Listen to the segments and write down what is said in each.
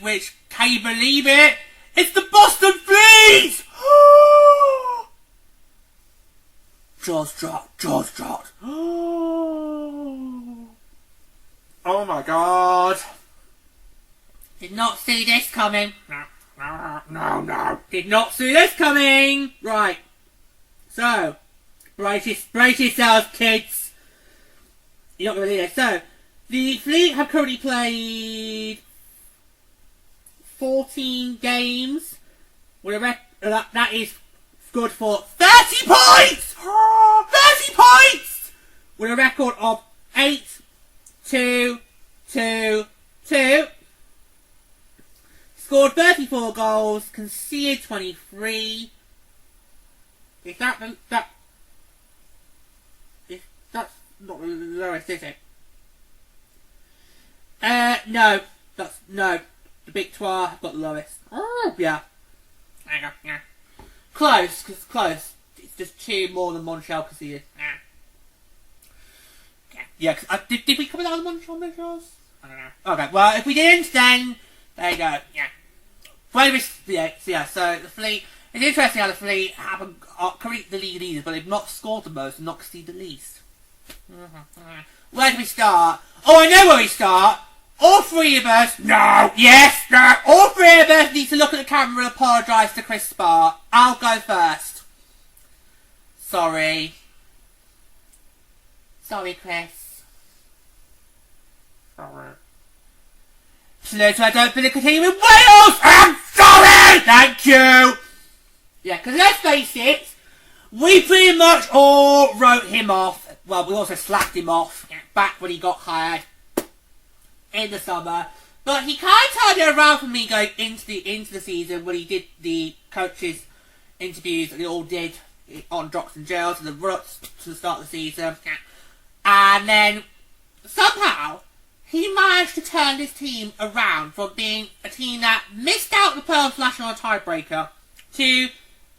Which, can you believe it? It's the Boston Fleet! Jaws dropped. Oh my god. Did not see this coming. No. Did not see this coming. Right. So, brace yourselves, kids. You're not going to believe this. So, the Fleet have currently played 14 games. That is good for 30 points! 30 points! With a record of 8-2-2-2. Scored 34 goals, conceded 23. That's not the lowest, is it? No. The Big Trois have got the lowest. Oh, yeah. Close. It's just 2 more than Montreal conceded. Yeah, did we cover that on Montreal's? I don't know. Okay, well, if we didn't, then there you go. Yeah. So the Fleet. It's interesting how the Fleet are currently the league leaders, but they've not scored the most and not conceded the least. Where do we start? Oh, I know where we start. All three of us, all three of us need to look at the camera and apologise to Chris Sparr. I'll go first. Sorry, Chris. Sorry. Salute, I don't believe continue with Wales! I'm sorry! Thank you! Yeah, because let's face it, we pretty much all wrote him off. Well, we also slapped him off back when he got hired in the summer, but he kind of turned it around for me going into the season when he did the coaches interviews that they all did on Drops and Jails and the Ruts to the start of the season, and then somehow he managed to turn this team around from being a team that missed out the Pearl Flash on a tiebreaker to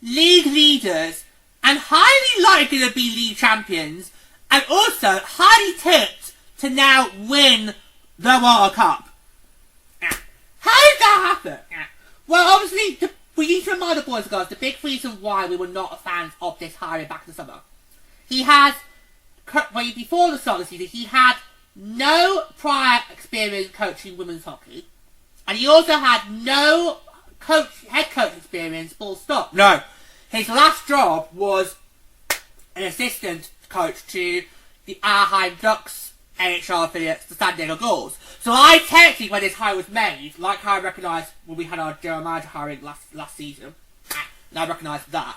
league leaders and highly likely to be league champions, and also highly tipped to now win the World Cup. How did that happen? Well, obviously, we need to remind the boys and girls the big reason why we were not fans of this hiring back in the summer. He has, before the start of the season, he had no prior experience coaching women's hockey, and he also had no head coach experience, full stop. No. His last job was an assistant coach to the Anaheim Ducks NHL affiliates, the San Diego Gulls. So I technically, when this hire was made, like how I recognised when we had our general manager hiring last season, and I recognised that,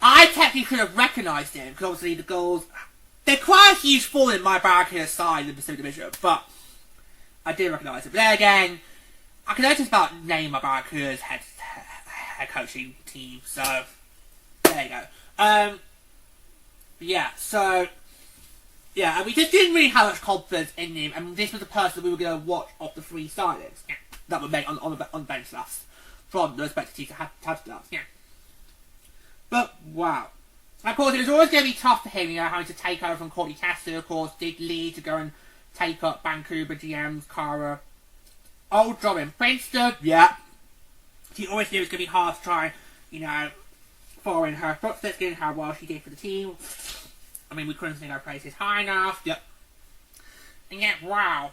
I technically could have recognised him, because obviously the Gulls, they're quite a huge fall in my Barracuda side in the Pacific Division, but I did recognise him. But then again, I can just about name my Barracuda's head coaching team, so there you go. And we just didn't really have much confidence in him, and this was the person we were going to watch off the 3 signings that were made on the bench last from the respective teams that had that. But wow. And of course, it was always going to be tough for him, having to take over from Courtney Kester, who of course did leave to go and take up Vancouver GM's Cara. Old job in Princeton, He always knew it was going to be hard to try, follow in her footsteps, getting how well she did for the team. I mean, we couldn't sing our praises high enough. And yet, wow.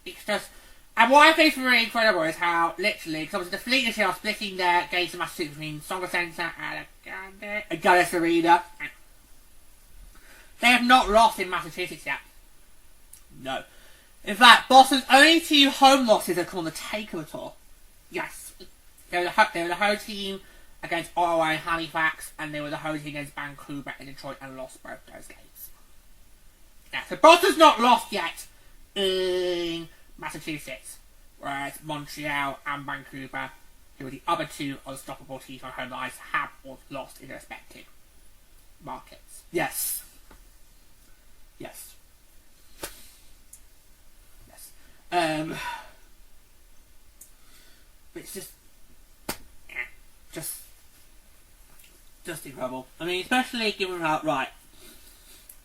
It's just... And what I think is really incredible is how, literally, because the Fleet is now splitting their games of Massachusetts between Songer Centre and Gallus Arena. They have not lost in Massachusetts yet. No. In fact, Boston's only 2 home losses have come on the takeover tour. Yes. They were the home team against Ottawa and Halifax, and they were the home team against Vancouver and Detroit, and lost both those games. So Boston's not lost yet in Massachusetts, whereas Montreal and Vancouver, who were the other 2 unstoppable teams on home ice, have lost in their respective markets. Yes. It's just incredible. I mean, especially given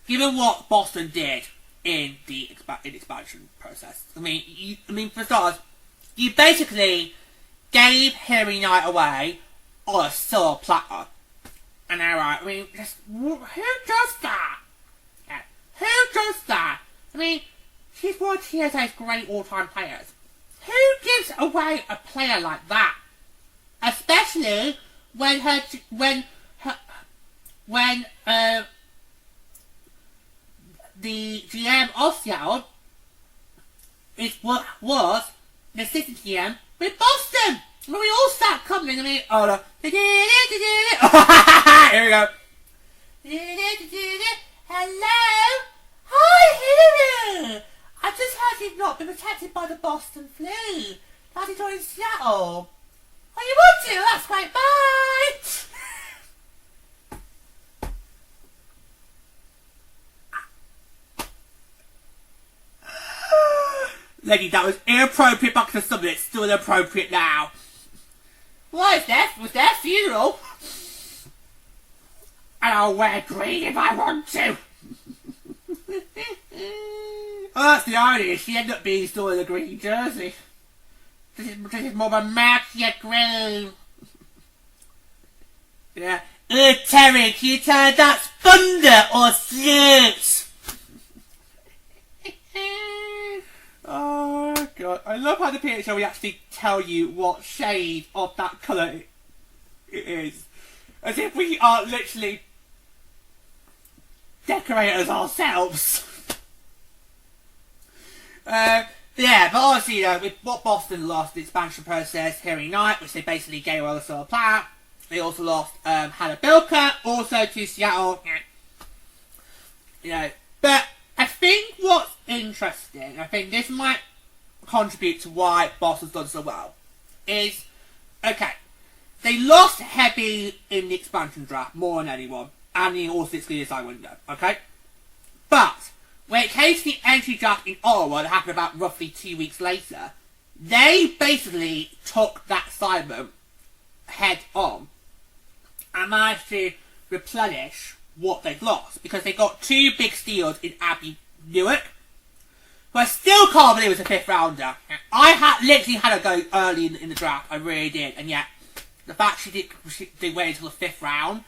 given what Boston did in the expansion process. I mean, for starters, you basically gave Harry Knight away on a silver platter. And I mean, who does that? Yeah. Who does that? I mean, she's one of TSA's great all-time players. Who gives away a player like that? Especially when the GM of Seattle was the assistant GM with Boston. When we all start coming, I mean, oh no. Here we go. Hello? Hi, Hillary! I just heard you've not been protected by the Boston Fleet. That is in Seattle. Oh, you want to? That's great. Bye! Lady, that was inappropriate back to the summer. It's still inappropriate now. What is that? Was their funeral? And I'll wear green if I want to. Oh, that's the irony. She ended up being still in a green jersey. This is more of a macchia green. Yeah. Terry, can you tell that's thunder or flute? Oh god, I love how the PHL we actually tell you what shade of that colour it is. As if we are literally decorators ourselves. Yeah, but obviously, you know, with what Boston lost the expansion process, Harry Knight, which they basically gave away the silver platter. They also lost Hannah Bilker, also to Seattle. You know, but I think what's interesting, I think this might contribute to why Boston's done so well, is, okay, they lost heavy in the expansion draft, more than anyone, and in all 6 years I window, okay? But, when it came to the entry draft in Ottawa, that happened about roughly 2 weeks later, they basically took that assignment head on, and managed to replenish what they've lost, because they got 2 big steals in Abby Newark, who I still can't believe was a 5th rounder. I literally had a go early in the draft, I really did, and yet the fact they waited until the 5th round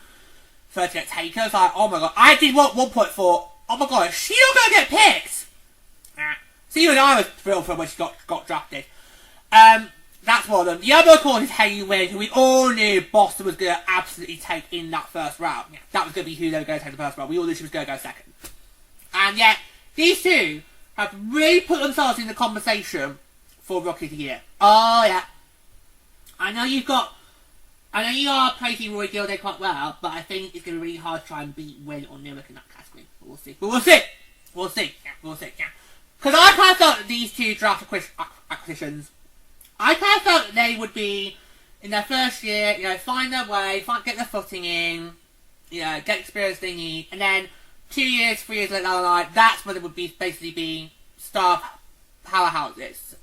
for her to get taken, I was like, oh my god. I did one point for, oh my god, is she not going to get picked? So even I was thrilled for when she got drafted. That's one of them. The other, of course, is Hayley Wynn, who we all knew Boston was going to absolutely take in that first round. Yeah, that was going to be who they were going to take the first round. We all knew she was going to go second. And yet, these two have really put themselves in the conversation for Rookie of the Year. Oh, yeah. I know you are praising Roy Gilday quite well, but I think it's going to be really hard to try and beat Wynn or Newark in that category. But we'll see. We'll see. Yeah. Because I kind of felt that these two draft acquisitions, I kind of felt that they would be, in their first year, you know, find their way, get their footing in, you know, get experience they need, and then 2 years, 3 years later down the line, that's when it would be basically being star powerhouses.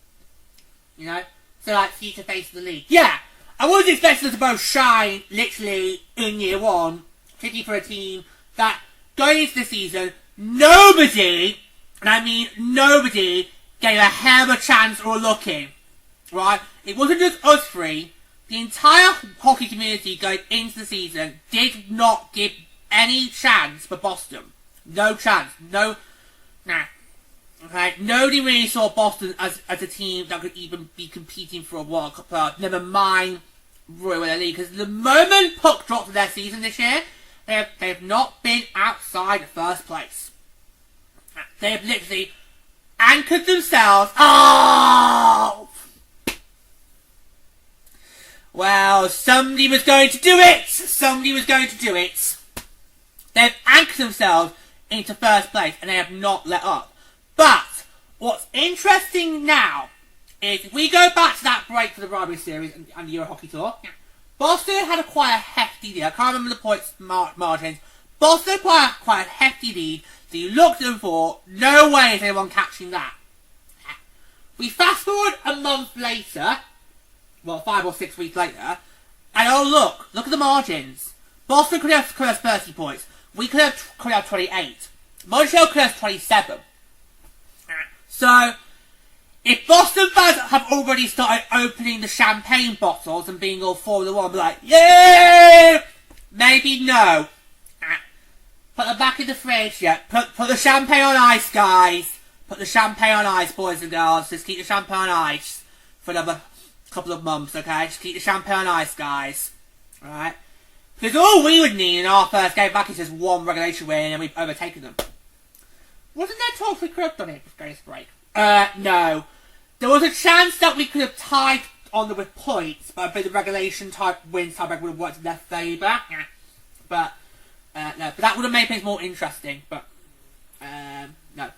You know? So, like, future face of the league. Yeah! I wasn't expecting them to both shine, literally, in year 1, particularly for a team that, going into the season, nobody, and I mean nobody, gave a hell of a chance or a look in. Right? It wasn't just us three. The entire hockey community going into the season did not give any chance for Boston. No chance. Nah. Okay? Nobody really saw Boston as a team that could even be competing for a World Cup berth. Never mind Royal League. Because the moment puck dropped to their season this year, they have not been outside first place. They have literally anchored themselves. Oh! Well, somebody was going to do it! They've anchored themselves into first place and they have not let up. But, what's interesting now is if we go back to that break for the Rivalry Series and the Euro Hockey Tour, Boston had quite a hefty lead. I can't remember the points margins. Boston had quite a hefty lead, so you looked at them for, no way is anyone catching that. We fast forward a month later, well, 5 or 6 weeks later. And oh look at the margins. Boston could have 30 points. We could have 28. Montreal could have 27. So, if Boston fans have already started opening the champagne bottles and being all Formula 1, be like, yay! Maybe no. Put them back in the fridge, yeah. Put the champagne on ice, guys. Put the champagne on ice, boys and girls. Just keep the champagne on ice for another couple of months, okay? Just keep the champagne on ice, guys. Alright? Because all we would need in our first game back is just one regulation win and we've overtaken them. Wasn't there talk we could have done it with Grace Break? No. There was a chance that we could have tied on them with points, but I think the regulation type wins tiebreak would have worked in their favour. But, no. But that would have made things more interesting, but, no.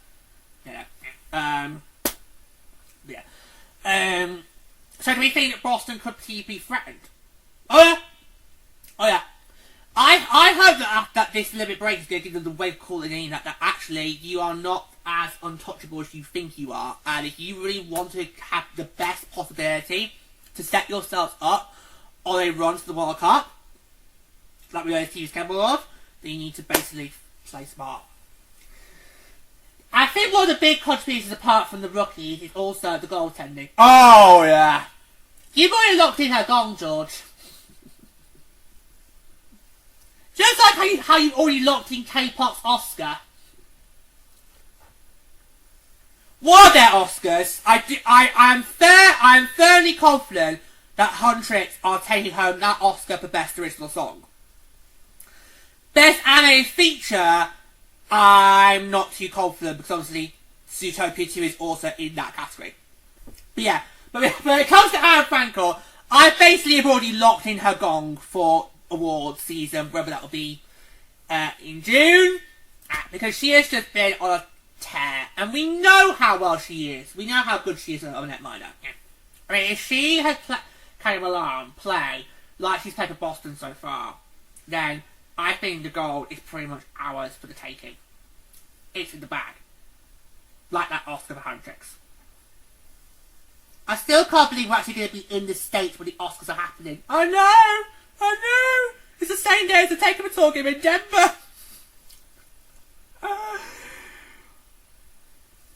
So do we think that Boston could be threatened? Oh yeah. I hope that this limit break is going to give them the way of calling in that actually you are not as untouchable as you think you are, and if you really want to have the best possibility to set yourselves up on a run to the World Cup, like we always teams capable of, then you need to basically play smart. I think one of the big contributions apart from the rookies is also the goaltending. Oh yeah. You've already locked in her gong, George. Just like how you've already locked in K-pop's Oscar. What are their Oscars? I'm fairly confident that Huntrix are taking home that Oscar for Best Original Song. Best Animated Feature, I'm not too confident because obviously Zootopia 2 is also in that category. But yeah, but when it comes to Aerin Frankel, I basically have already locked in her gong for awards season, whether that will be in June, because she has just been on a tear, and we know how well she is. We know how good she is on a netminder. I mean, if she has kind of Milan play like she's played for Boston so far, then I think the goal is pretty much ours for the taking. It's in the bag. Like that Oscar for Huntrix. I still can't believe we're actually going to be in the States when the Oscars are happening. I know! It's the same day as the Take 'Em and Talk Game in Denver!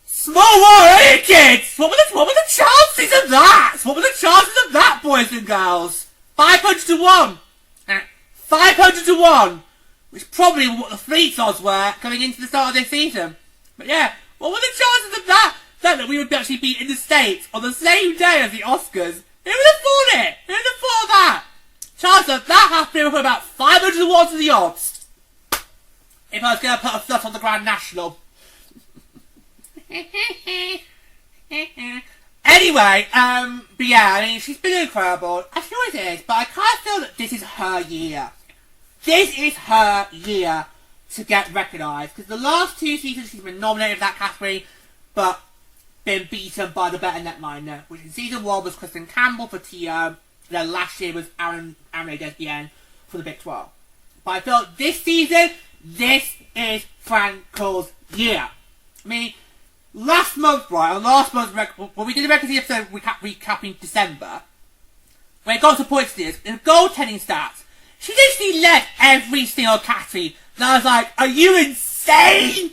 Small war, eh, kids? What were the chances of that? What were the chances of that, boys and girls? 500 to 1! 500 to 1! Which is probably what the fleet's odds were coming into the start of this season. But yeah, what were the chances of that? That we would actually be in the States on the same day as the Oscars? Who would have thought it? Who would have thought that? Chance of that happening for about 500 to 1 to the odds. If I was going to put a foot on the Grand National. Anyway, but yeah, I mean, she's been incredible. I feel it is, but I kind of feel that this is her year. This is her year to get recognised, because the last 2 seasons she's been nominated for that category, but been beaten by the better netminder, which in season 1 was Kristen Campbell for TO, then last year was Aerin Frankel for the Big 12. But I feel this season, this is Frankel's year. I mean, last month, right, on last month's when we did the record episode recapping December, when it got to points this, in goaltending stats, she literally led every single category. And I was like, are you insane?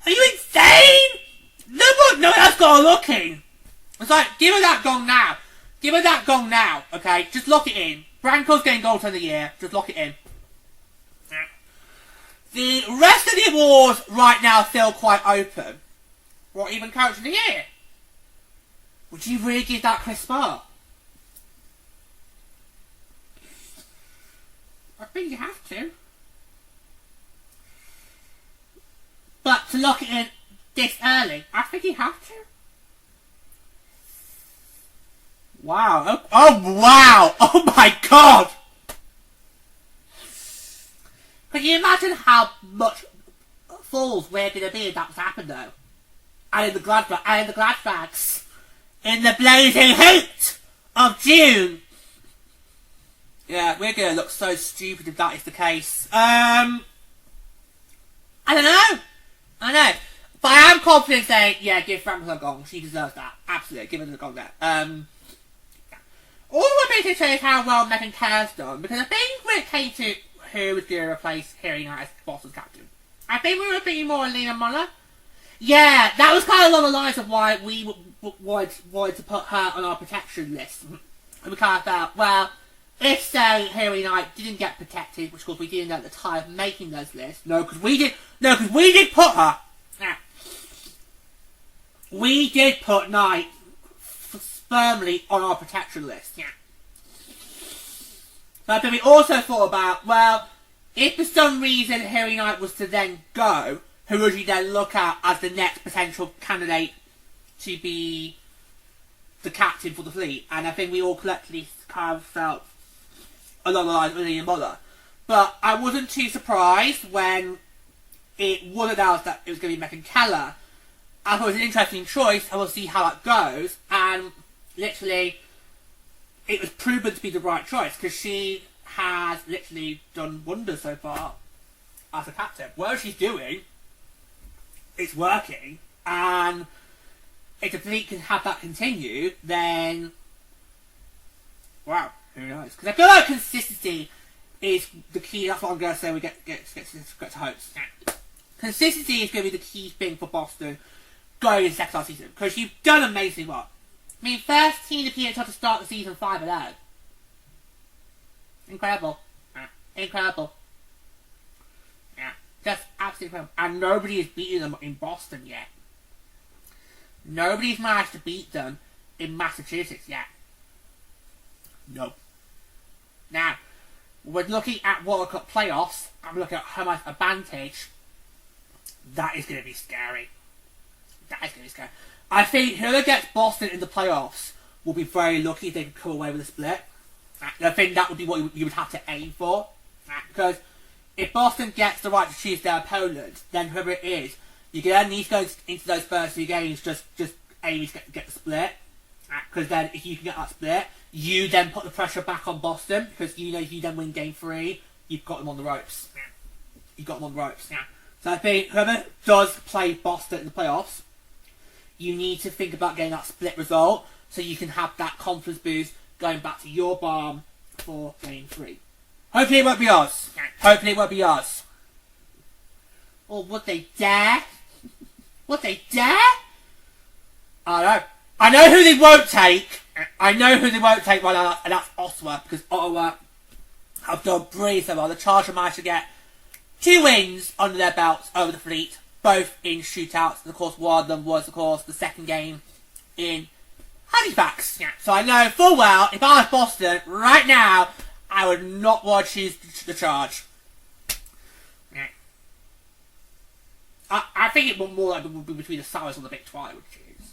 Are you insane? No one else got a look in. It's like, give her that gong now. Give her that gong now, okay? Just lock it in. Frankel's getting goaltender of the year. Just lock it in. The rest of the awards right now feel quite open. What, even Coach of the Year? Would you really give that Chris Smart? I think you have to. But to lock it in this early, I think you have to. Wow. Oh wow. Oh my god. Can you imagine how much falls we're going to be if that's happened though? And in the glad bags. In the blazing heat of June. Yeah, we're going to look so stupid if that is the case. I don't know. But I am confident saying, yeah, give Frankel a gong. She deserves that. Absolutely, give her the gong there. all the bit shows how well Megan Keller's done, because I think when it came to who was going to replace Harry Knight as Boston's captain, I think we were thinking more of Lena Muller. Yeah, that was kind of along the lines of why we wanted to put her on our protection list. And we kind of felt, well, if so, Harry Knight didn't get protected, which of course we didn't at the time of making those lists. No, because we did put her. We did put Knight firmly on our protection list. Yeah. But then we also thought about, well, if for some reason Harry Knight was to then go, who would you then look at as the next potential candidate to be the captain for the fleet? And I think we all collectively kind of felt along the lines of William Muller. But I wasn't too surprised when it was announced that it was going to be Megan Keller. I thought it was an interesting choice, and we'll see how that goes. And literally, it was proven to be the right choice, because she has literally done wonders so far as a captain. Whatever she's doing, it's working, and if the fleet can have that continue, then wow, who knows? Because I feel like consistency is the key. That's what I'm going to say. We get to hopes. Consistency is going to be the key thing for Boston going into second half season, because you've done amazing work. I mean, first team to PHL to start the season 5-0. Incredible. Incredible. Yeah, just absolutely incredible. And nobody has beaten them in Boston yet. Nobody's managed to beat them in Massachusetts yet. No. Now, we're looking at World Cup playoffs. I'm looking at home ice advantage. That is going to be scary. That is going to be scary. I think whoever gets Boston in the playoffs will be very lucky if they can come away with a split. I think that would be what you would have to aim for. Because if Boston gets the right to choose their opponent, then whoever it is, you're going to need to go into those first two games just aiming to get the split. Because then if you can get that split, you then put the pressure back on Boston, because you know if you then win game 3, you've got them on the ropes. You've got them on the ropes. So I think whoever does play Boston in the playoffs, you need to think about getting that split result so you can have that confidence boost going back to your barn for game 3. Hopefully it won't be us. Hopefully it won't be us. Or would they dare? Would they dare? I don't know. I know who they won't take. I know who they won't take right now, and that's Ottawa, because Ottawa have done brilliant so well. The Chargers have managed to get 2 wins under their belts over the fleet, both in shootouts. And of course, one of them was, of course, the second game in Halifax. So I know full well, if I was Boston right now, I would not want to choose the Charge. I think it would more like would be between the Sours and the Big 12 I would choose.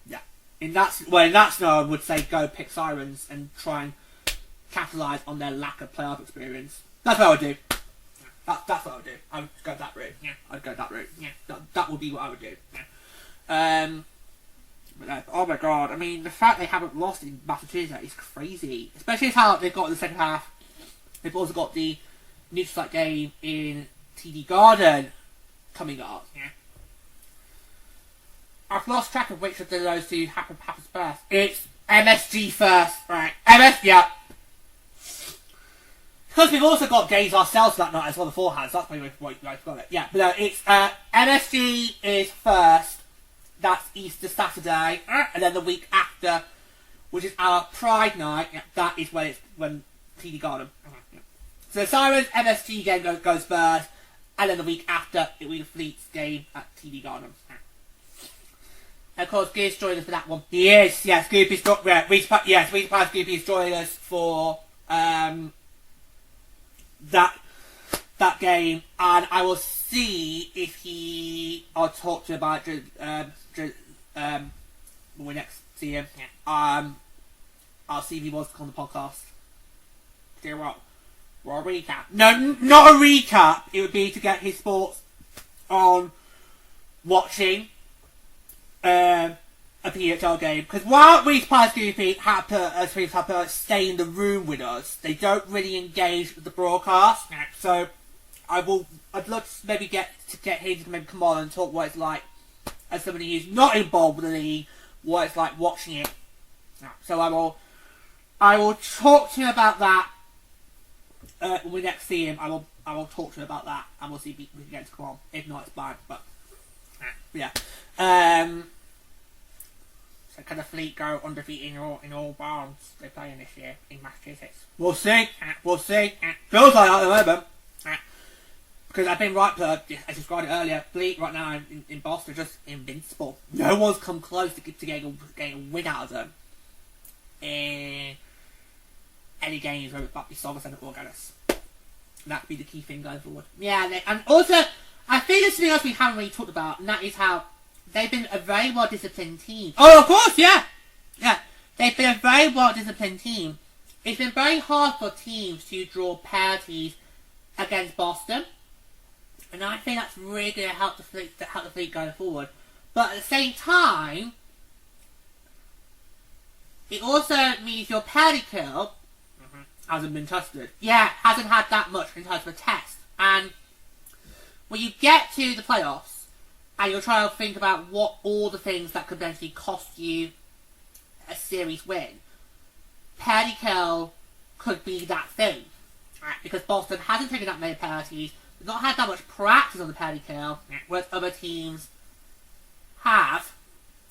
Yeah. In that scenario, I would say go pick Sirens and try and capitalise on their lack of playoff experience. That's what I would do. That's what I would do. I would go that route. Yeah. I'd go that route. Yeah. That would be what I would do. Yeah. But oh my god, I mean, the fact they haven't lost in Massachusetts is crazy. Especially how they've got in the second half. They've also got the neutral site game in TD Garden coming up. Yeah. I've lost track of which of those two happens first. It's MSG first, right? Yeah. Because we've also got games ourselves that night as well beforehand, so that's probably why you guys got it. Yeah, but no, it's MSG is first. That's Easter Saturday, and then the week after, which is our Pride night, that is when TD Garden. Yeah. So the Sirens MSG game goes first, and then the week after it will be the Fleet's game at TD Garden. And of course, Gear's joining us for that one. He is, yes. Scoopy's Scoopy's joining us for that game, and I will see if I'll talk to him about when we next see him. Yeah. I'll see if he wants to come on the podcast. Do what? Or a recap? No, not a recap. It would be to get his thoughts on watching a PHL game. Because while we Spice Goofy have to stay in the room with us, they don't really engage with the broadcast. Yeah. So I'd love to maybe get him to maybe come on and talk what it's like as somebody who's not involved with the league, what it's like watching it. So I will talk to him about that when we next see him. I will talk to him about that, and we'll see if we can get to come on. If not, it's fine. But yeah. So can the Fleet go undefeated in all rounds they play in this year in Massachusetts? We'll see. We'll see. Feels like that at the moment. Because I've been right, I described it earlier. Fleet right now in Boston are just invincible. No one's come close to getting a win out of them in any games where it might be Somerset or Gallus. That would be the key thing going forward. Yeah, and also I think there's something else we haven't really talked about, and that is how they've been a very well disciplined team. Oh, of course, yeah. They've been a very well disciplined team. It's been very hard for teams to draw parities against Boston, and I think that's really going to help the Fleet going forward. But at the same time, it also means your parity kill hasn't been tested. Yeah, hasn't had that much in terms of a test. And when you get to the playoffs, and you're trying to think about what all the things that could potentially cost you a series win, parity kill could be that thing. Right? Because Boston hasn't taken that many parities, they've not had that much practice on the parity kill, whereas other teams have,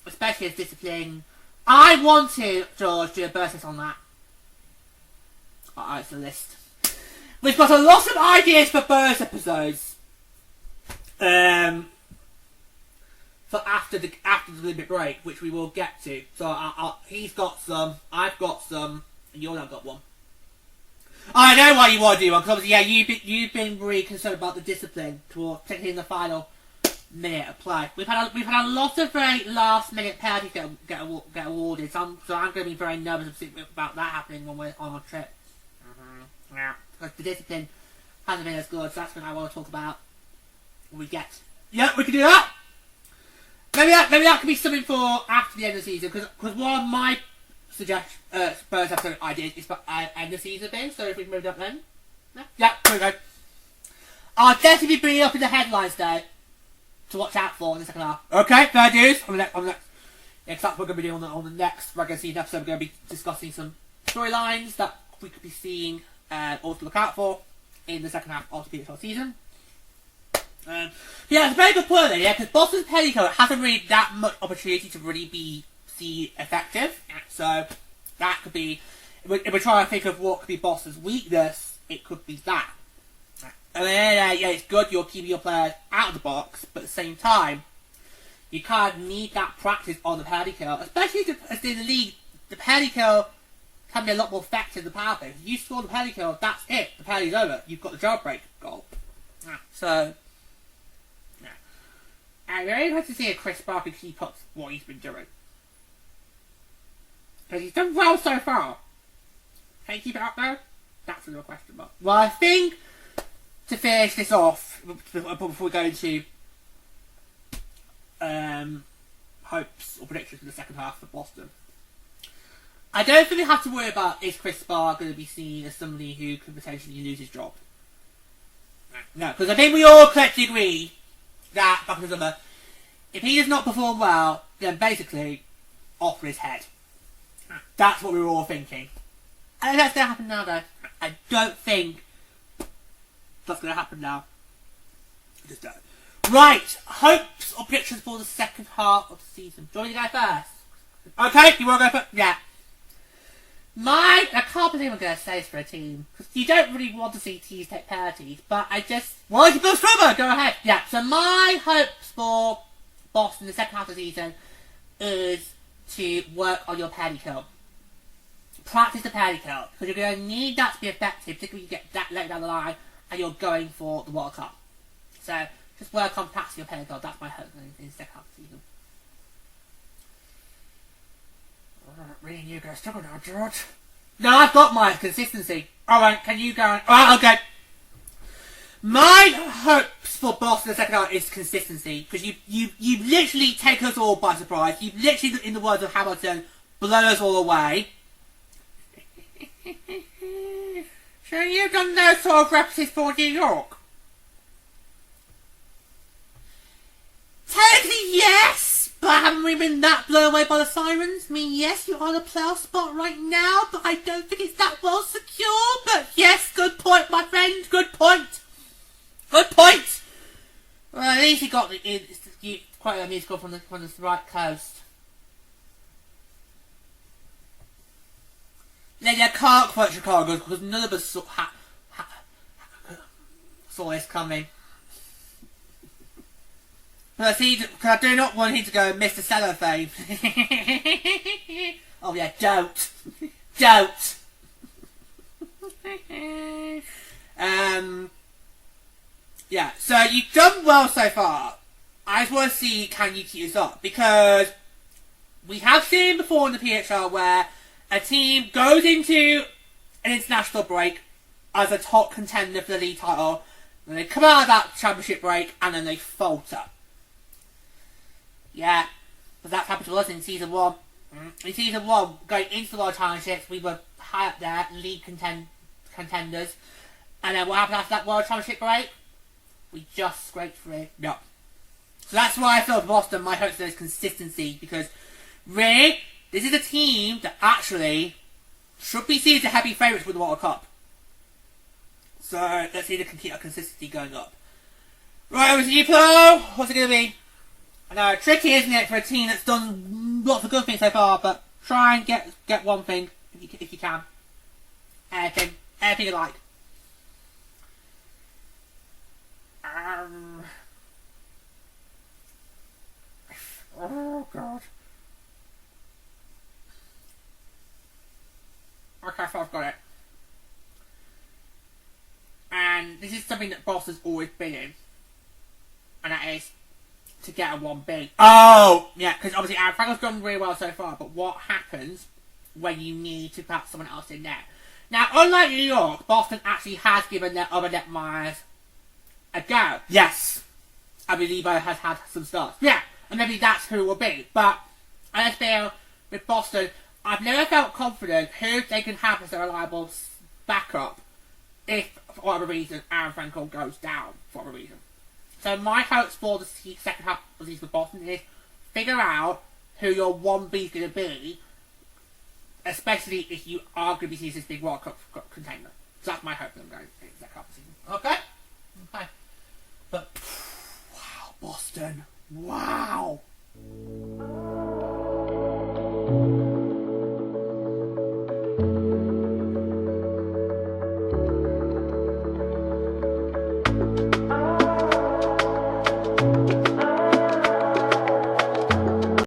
especially as discipline. I want to, George, do a burst on that. Alright, it's the list. We've got a lot of ideas for burst episodes. For after the limit break, which we will get to. So he's got some, I've got some, and you've not got one. I know what you want to do, because obviously, yeah, you've been really concerned about the discipline towards particularly in the final minute of play. We've had a lot of very last minute penalties get awarded, so I'm going to be very nervous about that happening when we're on our trip. Yeah, because the discipline hasn't been as good, so that's what I want to talk about when we get. Yeah, we can do that. Maybe that could be something for after the end of the season, because one of my first episode ideas is for end of season thing. So if we can move that then, yeah, there we go. I'll definitely be bringing it up in the headlines though to watch out for in the second half. Okay, fair dues. On the next, yeah, because that's what we're going to be doing on the next regular season episode. We're going to be discussing some storylines that we could be seeing or to look out for in the second half of the PSL season. Yeah, it's a very good point there, yeah, because Boston's petticoat hasn't really that much opportunity to really be effective. So that could be, if we're trying to think of what could be Boston's weakness, it could be that. And then, yeah, it's good you're keeping your players out of the box, but at the same time, you kind of need that practice on the petticoat, especially as in the league. The petticoat can be a lot more effective than the power play. If you score the petticoat, that's it. The penalty's over. You've got the jailbreak goal. So, yeah. I'm very glad to see if Chris Barker keep up what he's been doing. Because he's done well so far. Can he keep it up though? That's another question mark. Well, I think to finish this off, before we go into hopes or predictions for the second half for Boston, I don't think we have to worry about is Chris Barr going to be seen as somebody who could potentially lose his job. No, because I think we all collectively agree that back in the summer, if he does not perform well, then basically off with his head. That's what we were all thinking. And that's going to happen now though. I don't think that's going to happen now. I just don't. Right, hopes or predictions for the second half of the season. Do you want me to go first? Okay, you want to go first? Yeah. I can't believe I'm going to say this for a team, because you don't really want to see teams take penalties, but I just... Why is it Bill Strummer? Go ahead. Yeah, so my hopes for Boston in the second half of the season is to work on your penalty kill. Practice the penalty kill, because you're going to need that to be effective, particularly when you get that late down the line and you're going for the World Cup. So, just work on practicing your penalty kill. That's my hope in the second half of the season. Really you're going to struggle now, George. No, I've got my consistency. Alright, can you go? Alright, okay. My hopes for Boston in the second half is consistency. Because you literally take us all by surprise. You literally, in the words of Hamilton, blow us all away. So you've done those sort of references for New York? Technically, yes! But haven't we been that blown away by the sirens? I mean, yes, you're on a playoff spot right now, but I don't think it's that well secure. But yes, good point, my friend, good point. Good point! Well, at least you got quite a musical from the right coast. Lady, I can't quote Chicago because none of us saw this coming. But I do not want him to go Mr. Cellophane. Oh yeah, don't. Don't. Yeah, so you've done well so far. I just want to see can you keep this up, because we have seen before in the PHR where a team goes into an international break as a top contender for the league title, and they come out of that championship break and then they falter. Yeah, but that's happened to us in season 1. In season 1, going into the World Championships, we were high up there, league contenders, and then what happened after that World Championship break? We just scraped through. No. So that's why I feel Boston, my hopes there is consistency, because really, this is a team that actually should be seen as a heavy favourites with the World Cup. So let's see if they can keep that consistency going up. Right, over to you, Plo. What's it going to be? I know, tricky, isn't it, for a team that's done lots of good things so far, but try and get one thing if you can. Anything you like. Oh god. Okay, so I've got it. And this is something that Boss has always been in, and that is to get a 1B. Oh! Yeah, because obviously Aerin Frankel's done really well so far, but what happens when you need to put someone else in there? Now, unlike New York, Boston actually has given their other netminders a go. Yes. I believe I has had some starts. Yeah, and maybe that's who it will be. But I just feel with Boston, I've never felt confident who they can have as a reliable backup if, for whatever reason, Aerin Frankel goes down for whatever reason. So my hopes for the second half of the season with Boston is figure out who your 1B is going to be, especially if you are going to be seeing this big World Cup contender. So that's my hope that I'm going in the second half of the season. Okay? Okay. But, wow, Boston. Wow.